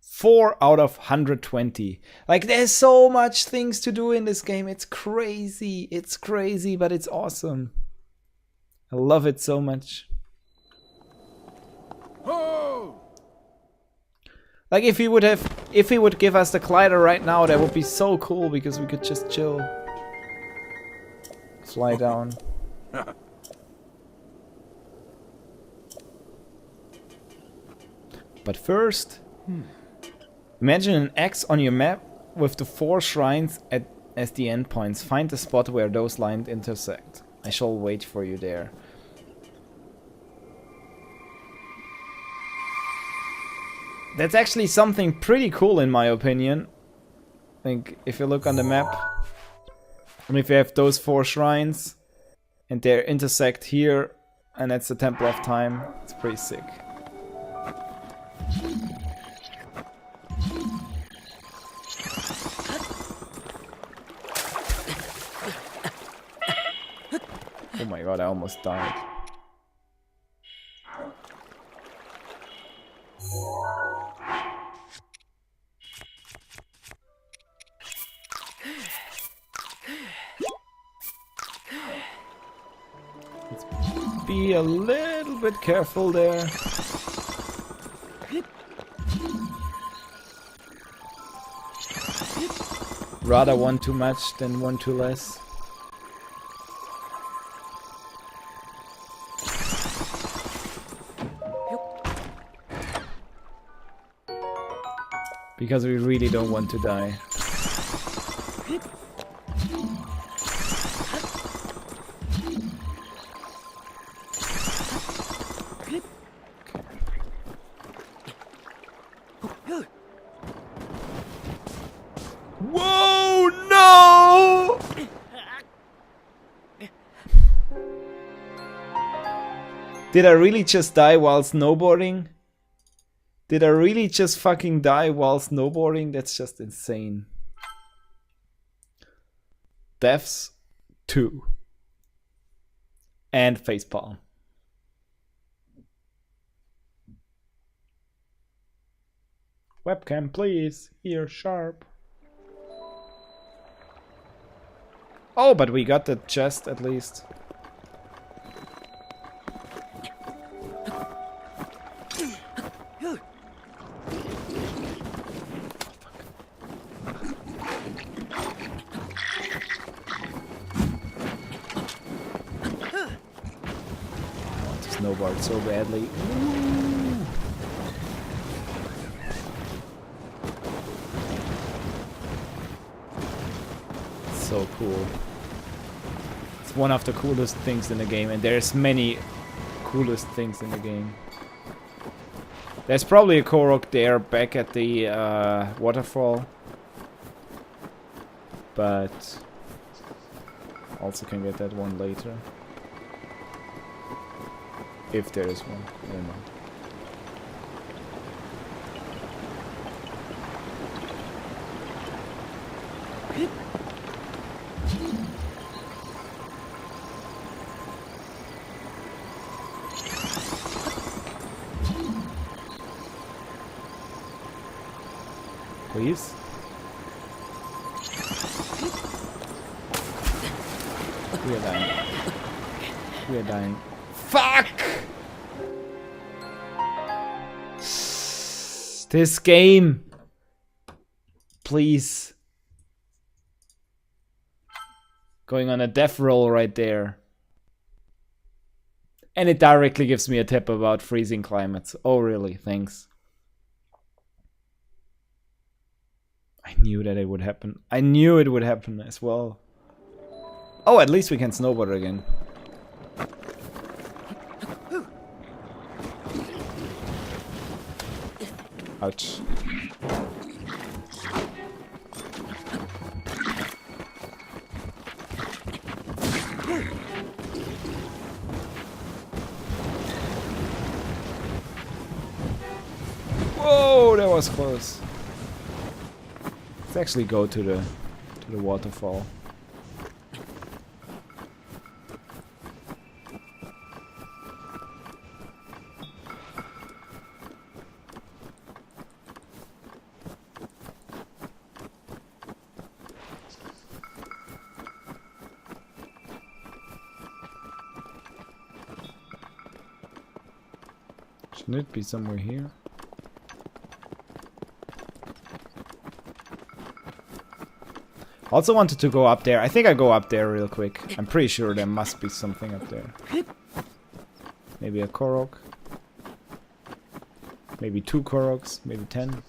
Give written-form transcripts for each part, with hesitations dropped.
4 out of 120. Like, there's so much things to do in this game. It's crazy. It's crazy, but it's awesome. I love it so much. Whoa! Like, if he would give us the glider right now, that would be so cool because we could just chill. Fly down. But first, imagine an X on your map with the 4 shrines as the endpoints. Find the spot where those lines intersect. I shall wait for you there. That's actually something pretty cool in my opinion. I think if you look on the map, and if you have those 4 shrines, and they intersect here, and that's the Temple of Time, it's pretty sick. Oh my god, I almost died. Let's be a little bit careful there. Rather one too much than one too less. Because we really don't want to die. Whoa, no! Did I really just die while snowboarding? Did I really just fucking die while snowboarding? That's just insane. Deaths 2. And facepalm. Webcam, please. Here, sharp. Oh, but we got the chest at least. Snowboard so badly. Ooh. So cool. It's one of the coolest things in the game, and there's many coolest things in the game. There's probably a Korok there back at the waterfall, but also can get that one later. If there is one, I don't know. Please? We are dying. We are dying. Fuck! This game. Please. Going on a death roll right there. And it directly gives me a tip about freezing climates. Oh really? Thanks. I knew that it would happen. I knew it would happen as well. Oh, at least we can snowboard again. Ouch. Whoa, that was close. Let's actually go to the waterfall. Shouldn't it be somewhere here? Also wanted to go up there. I think I go up there real quick. I'm pretty sure there must be something up there. Maybe a Korok. Maybe 2 Koroks. Maybe 10.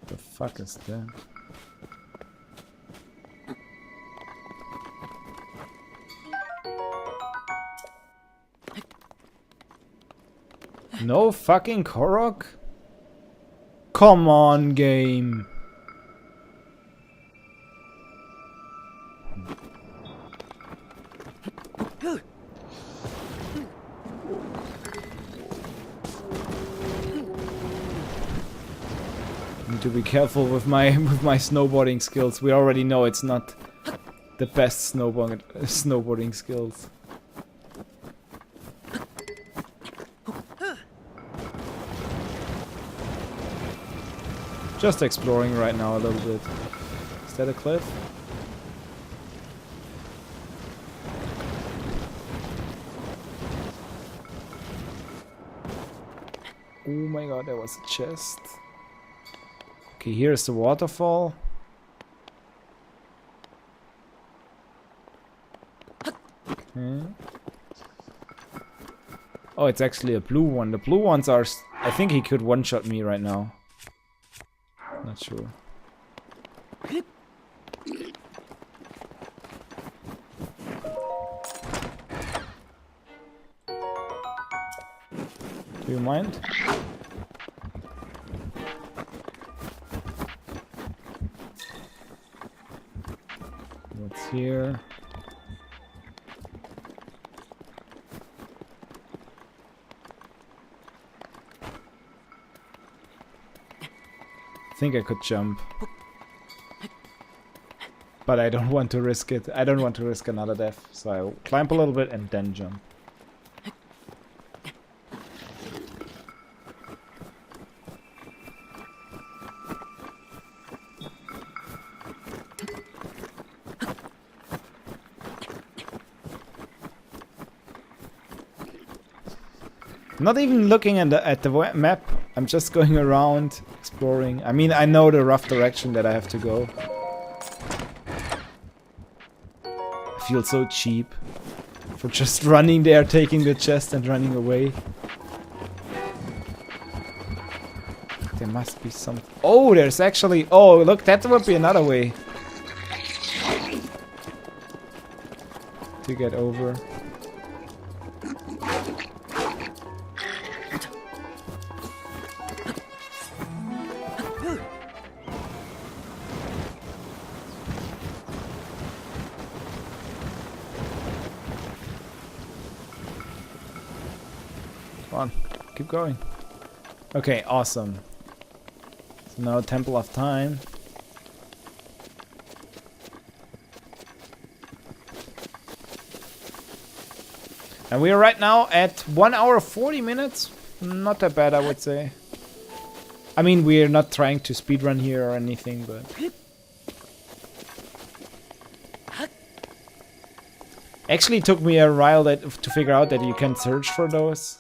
The fuck is that? No fucking Korok? Come on, game. Need to be careful with my snowboarding skills. We already know it's not the best snowboarding skills. Just exploring right now a little bit. Is that a cliff? Oh my god, there was a chest. Okay, here's the waterfall. Okay. Oh, it's actually a blue one. The blue ones are... I think he could one-shot me right now. Not sure. Do you mind? What's here? I think I could jump. But I don't want to risk it. I don't want to risk another death. So I'll climb a little bit and then jump. Not even looking at the map. I'm just going around, exploring. I mean, I know the rough direction that I have to go. I feel so cheap for just running there, taking the chest and running away. There must be some... Oh, there's actually... Oh, look, that would be another way to get over. Come on, keep going. Okay, awesome. So now Temple of Time. And we are right now at 1 hour 40 minutes. Not that bad, I would say. I mean, we're not trying to speedrun here or anything, but... Actually, it took me a while to figure out that you can search for those.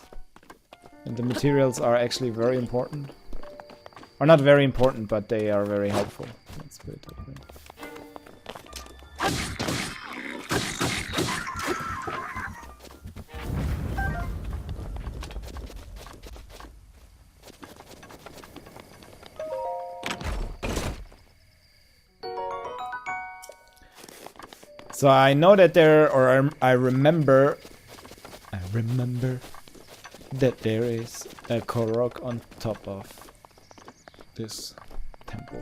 And the materials are actually very important. Or not very important, but they are very helpful. Let's put it that way. So I know that there, or I remember that there is a Korok on top of this temple.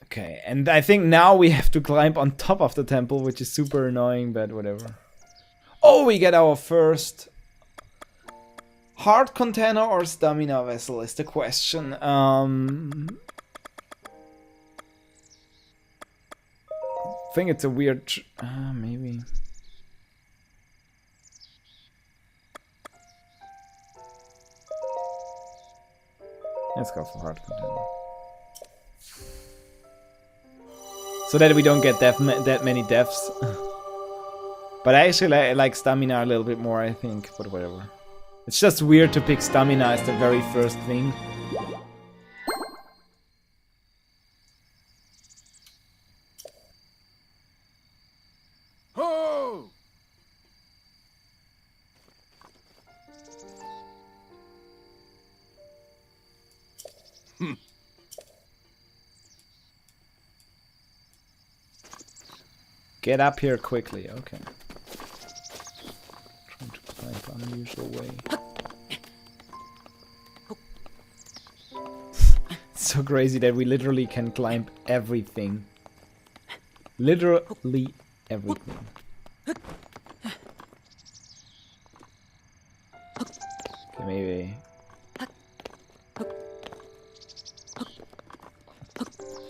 Okay, and I think now we have to climb on top of the temple, which is super annoying, but whatever. Oh, we get our first heart container or stamina vessel is the question. I think it's a weird... maybe... Let's go for heart container. So that we don't get that many deaths. But I actually like stamina a little bit more, I think, but whatever. It's just weird to pick stamina as the very first thing. Oh! Get up here quickly, okay. Trying to climb unusual way. It's so crazy that we literally can climb everything. Literally everything. Okay, maybe.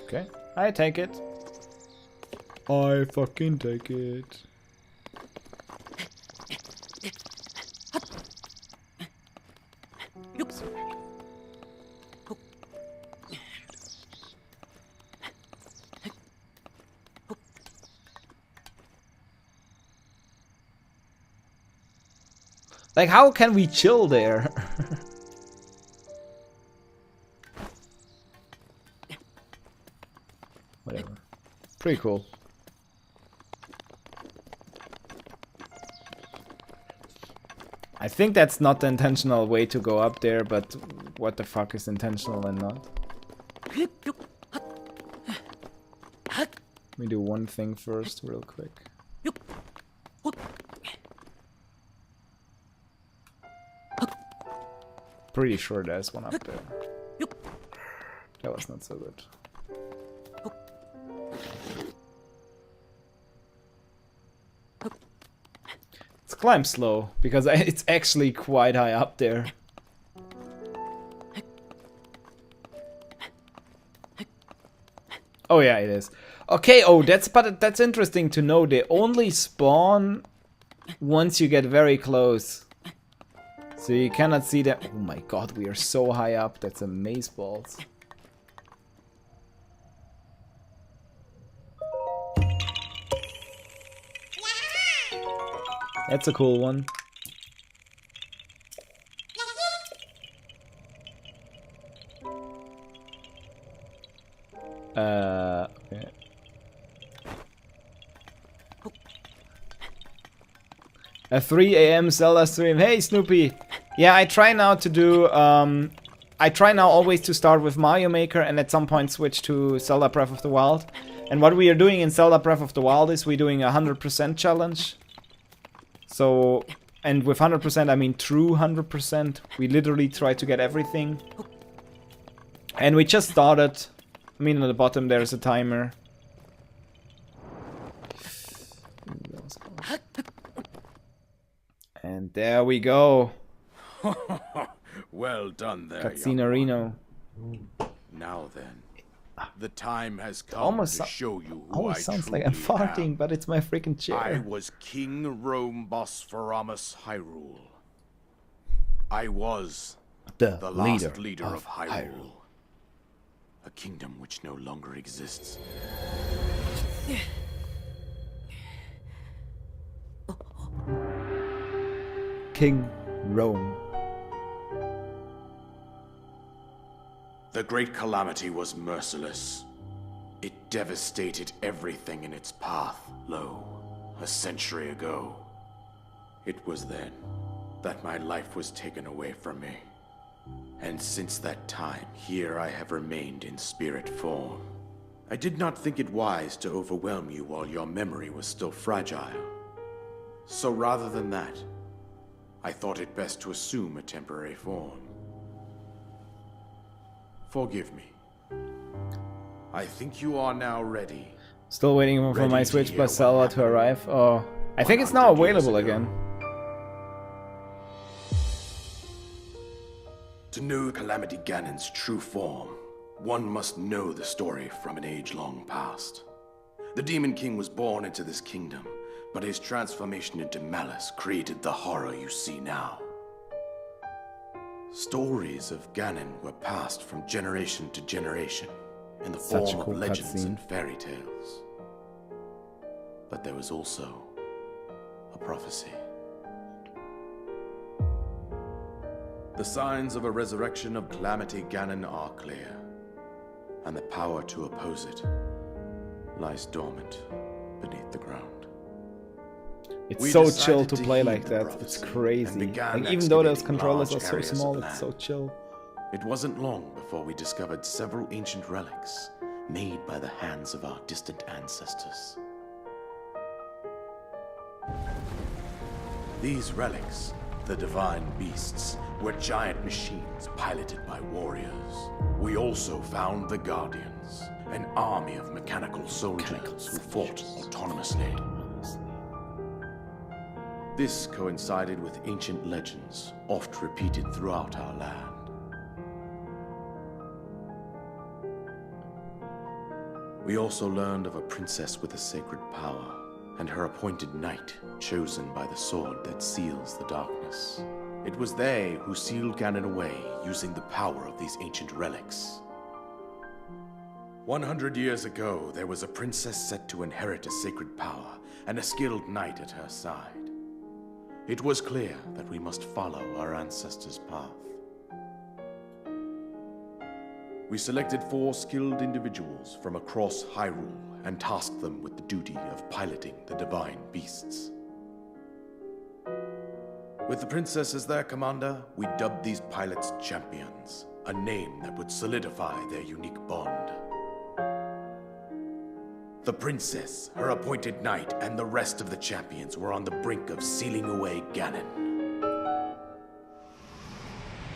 Okay, I take it. I fucking take it. Like, how can we chill there? Whatever. Pretty cool. I think that's not the intentional way to go up there, but what the fuck is intentional and not? Let me do one thing first, real quick. Pretty sure there's one up there. That was not so good. Let's climb slow, because it's actually quite high up there. Oh yeah, it is. Okay, oh, that's interesting to know. They only spawn once you get very close. So you cannot see that. Oh my god, we are so high up. That's amazeballs. That's a cool one. Okay. A 3 AM Zelda stream. Hey Snoopy! Yeah, I try now to do, I try now always to start with Mario Maker and at some point switch to Zelda Breath of the Wild. And what we are doing in Zelda Breath of the Wild is we're doing a 100% challenge. So, and with 100% I mean true 100%. We literally try to get everything. And we just started. I mean, at the bottom there's a timer. And there we go. Well done there, Cutscene Arena. Now then, the time has come to show you who almost sounds like I'm farting, but it's my freaking chair. I was King Rome Bosphoromus Hyrule. I was the last leader of Hyrule. A kingdom which no longer exists. King Rome. The Great Calamity was merciless. It devastated everything in its path, lo, a century ago. It was then that my life was taken away from me. And since that time, here I have remained in spirit form. I did not think it wise to overwhelm you while your memory was still fragile. So rather than that, I thought it best to assume a temporary form. Forgive me. I think you are now ready. Still waiting for Ready my to Switch hear plus what Zelda to happened arrive. Oh, I think it's now 100 years available ago. again. To know Calamity Ganon's true form, one must know the story from an age long past. The Demon King was born into this kingdom, but his transformation into malice created the horror you see now. Stories of Ganon were passed from generation to generation in the Such a form cool of legends cutscene. and fairy tales. But there was also a prophecy. The signs of a resurrection of Calamity Ganon are clear, and the power to oppose it lies dormant beneath the ground. It's We so decided chill to to play heed like the that. prophecy It's and crazy. began Like, even though those excavating controllers are large so areas of small, it's land. so chill. It wasn't long before we discovered several ancient relics made by the hands of our distant ancestors. These relics, the divine beasts, were giant machines piloted by warriors. We also found the Guardians, an army of mechanical soldiers who fought autonomously. This coincided with ancient legends, oft repeated throughout our land. We also learned of a princess with a sacred power, and her appointed knight, chosen by the sword that seals the darkness. It was they who sealed Ganon away using the power of these ancient relics. 100 years ago, there was a princess set to inherit a sacred power and a skilled knight at her side. It was clear that we must follow our ancestors' path. We selected 4 skilled individuals from across Hyrule and tasked them with the duty of piloting the divine beasts. With the princess as their commander, we dubbed these pilots champions, a name that would solidify their unique bond. The princess, her appointed knight, and the rest of the champions were on the brink of sealing away Ganon.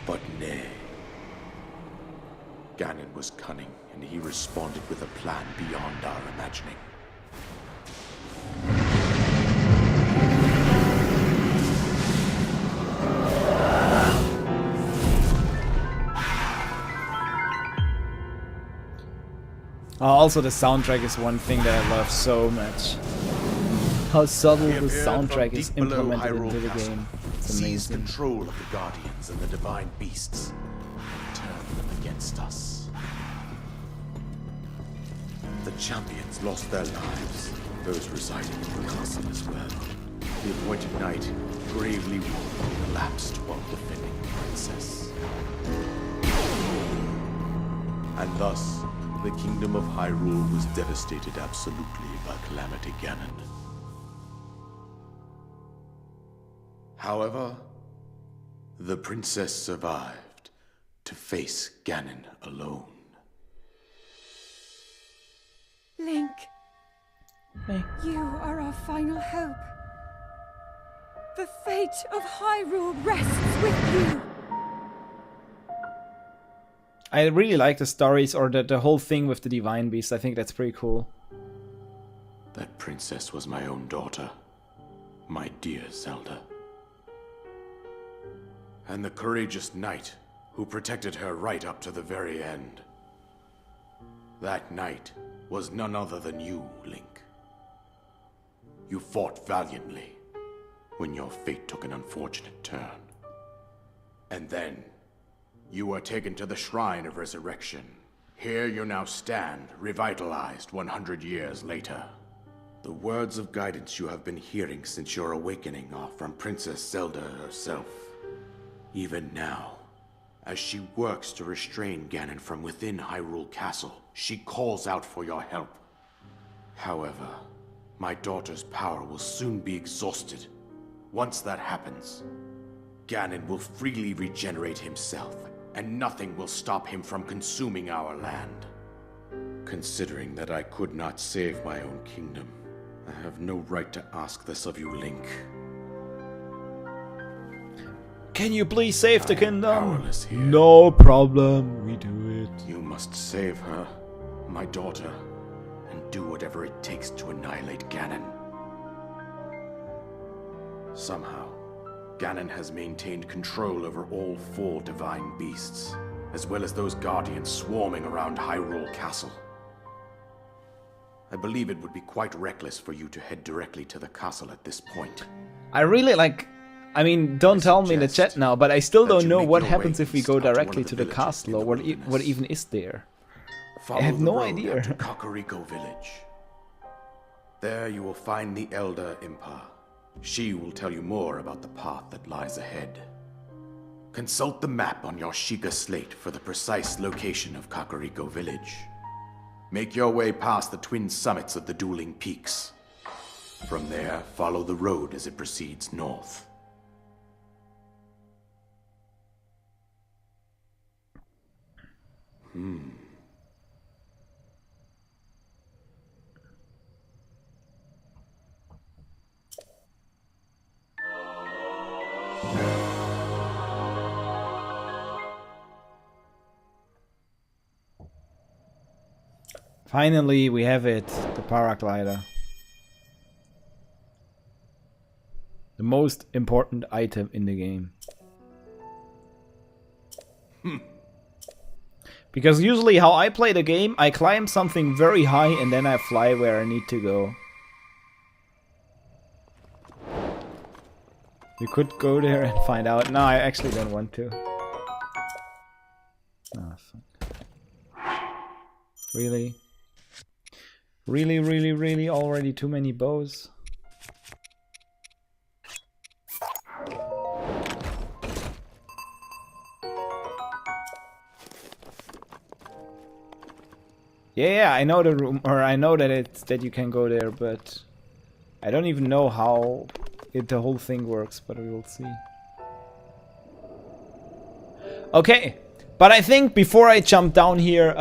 But nay. Ganon was cunning, and he responded with a plan beyond our imagining. Also, the soundtrack is one thing that I love so much. How subtle He the appeared from soundtrack is deep below implemented Hyrule into the Castle, game. It's seized amazing. control of the Guardians and the divine beasts, and turned them against us. The champions lost their lives, those residing in the castle as well. The appointed knight, gravely wounded, collapsed while defending the princess. And thus, the kingdom of Hyrule was devastated absolutely by Calamity Ganon. However, the princess survived to face Ganon alone. Link, Hey. you are our final hope. The fate of Hyrule rests with you. I really like the stories, or the whole thing with the divine beast. I think that's pretty cool. That princess was my own daughter, my dear Zelda. And the courageous knight who protected her right up to the very end. That knight was none other than you, Link. You fought valiantly when your fate took an unfortunate turn. And then you were taken to the Shrine of Resurrection. Here you now stand, revitalized 100 years later. The words of guidance you have been hearing since your awakening are from Princess Zelda herself. Even now, as she works to restrain Ganon from within Hyrule Castle, she calls out for your help. However, my daughter's power will soon be exhausted. Once that happens, Ganon will freely regenerate himself, and nothing will stop him from consuming our land. Considering that I could not save my own kingdom, I have no right to ask this of you, Link. can you please save the kingdom? Powerless here. No problem, we do it. You must save her, my daughter, and do whatever it takes to annihilate Ganon. Somehow, Ganon has maintained control over all 4 divine beasts, as well as those guardians swarming around Hyrule Castle. I believe it would be quite reckless for you to head directly to the castle at this point. I really like... I mean, don't tell me in the chat now, but I still don't know what happens if we go directly to the castle, or what even is there. I have no idea. To Kakariko village. There you will find the Elder Impa. She will tell you more about the path that lies ahead. Consult the map on your Sheikah slate for the precise location of Kakariko village. Make your way past the twin summits of the dueling peaks. From there, follow the road as it proceeds north. Finally, we have it, the paraglider. The most important item in the game. Because usually how I play the game, I climb something very high and then I fly where I need to go. We could go there and find out. No, I actually don't want to. Oh, fuck. Really? Really already too many bows? Yeah, I know the room, or I know that you can go there, but I don't even know how the whole thing works, but we will see. Okay, but I think before I jump down here,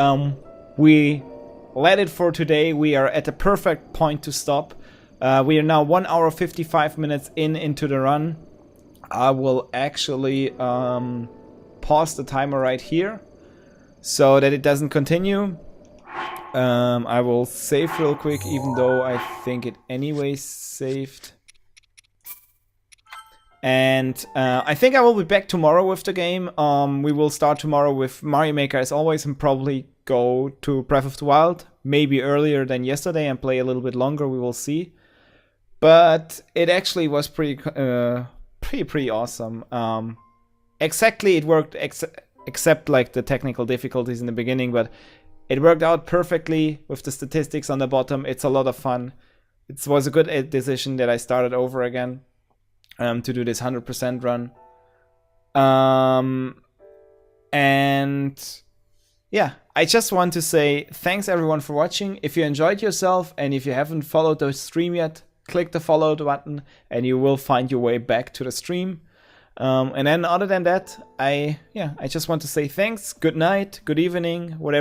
we let it for today. We are at a perfect point to stop. We are now 1 hour 55 minutes into the run. I will actually pause the timer right here so that it doesn't continue. I will save real quick, even though I think it anyway saved. And I think I will be back tomorrow with the game. We will start tomorrow with Mario Maker as always and probably go to Breath of the Wild. Maybe earlier than yesterday and play a little bit longer, we will see. But it actually was pretty awesome. Exactly, it worked except like the technical difficulties in the beginning, but it worked out perfectly with the statistics on the bottom. It's a lot of fun. It was a good decision that I started over again to do this 100% run. And yeah, I just want to say thanks everyone for watching. If you enjoyed yourself and if you haven't followed the stream yet, click the follow button and you will find your way back to the stream. And then other than that, I just want to say thanks, good night, good evening, whatever.